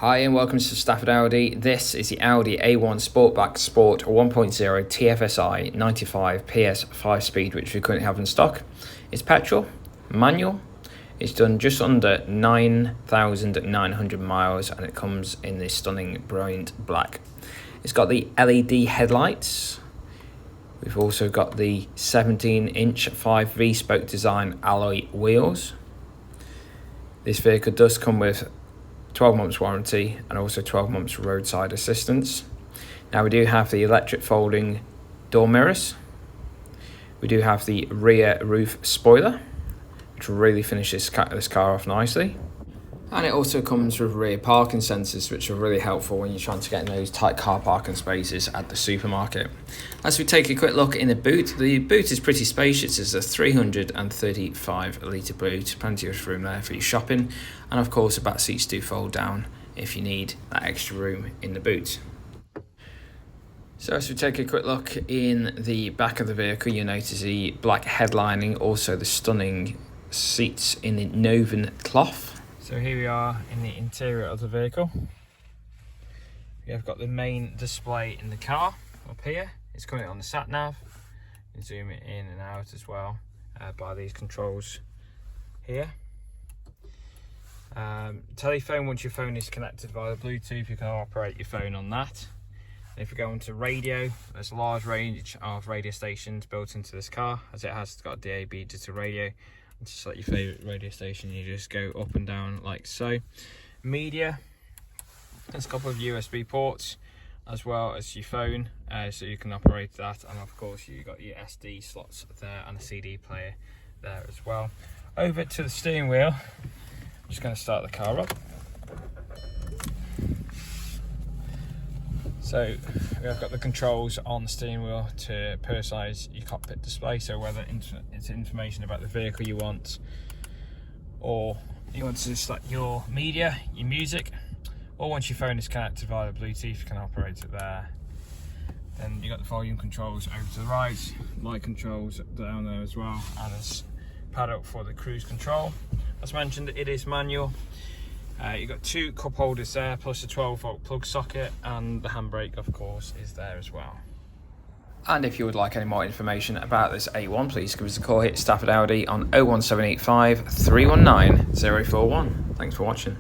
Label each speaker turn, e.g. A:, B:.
A: Hi and welcome to Stafford Audi. This is the Audi A1 Sportback Sport 1.0 TFSI 95 PS 5-speed, which we currently have in stock. It's petrol, manual. It's done just under 9,900 miles and it comes in this stunning brilliant black. It's got the LED headlights. We've also got the 17-inch 5V spoke design alloy wheels. This vehicle does come with 12 months warranty and also 12 months roadside assistance. Now we do have the electric folding door mirrors. We do have the rear roof spoiler, which will really finish this car off nicely. And it also comes with rear parking sensors, which are really helpful when you're trying to get in those tight car parking spaces at the supermarket. As we take a quick look in the boot is pretty spacious. It's a 335 litre boot, plenty of room there for your shopping, and of course the back seats do fold down if you need that extra room in the boot. So as we take a quick look in the back of the vehicle, you'll notice the black headlining, also the stunning seats in the Novum cloth. So here we are in the interior of the vehicle. We have got the main display in the car up here. It's currently on the sat nav. You can zoom it in and out as well by these controls here. Telephone, once your phone is connected via Bluetooth, you can operate your phone on that. And if we go into radio, there's a large range of radio stations built into this car, as it has got a DAB digital radio. And to select your favourite radio station, you just go up and down like so. Media, there's a couple of USB ports as well as your phone, so you can operate that, and of course you've got your SD slots there and a CD player there as well. Over to the steering wheel, I'm just going to start the car up. So we have got the controls on the steering wheel to personalise your cockpit display, so whether it's information about the vehicle you want, or you want to select your media, your music, or once your phone is connected via Bluetooth, you can operate it there. Then you've got the volume controls over to the right, mic controls down there as well, and there's paddock for the cruise control. As mentioned, it is manual. You've got two cup holders there, plus a 12-volt plug socket, and the handbrake of course is there as well. And if you would like any more information about this A1, please give us a call, hit Stafford Audi on 01785 319 041. Thanks for watching.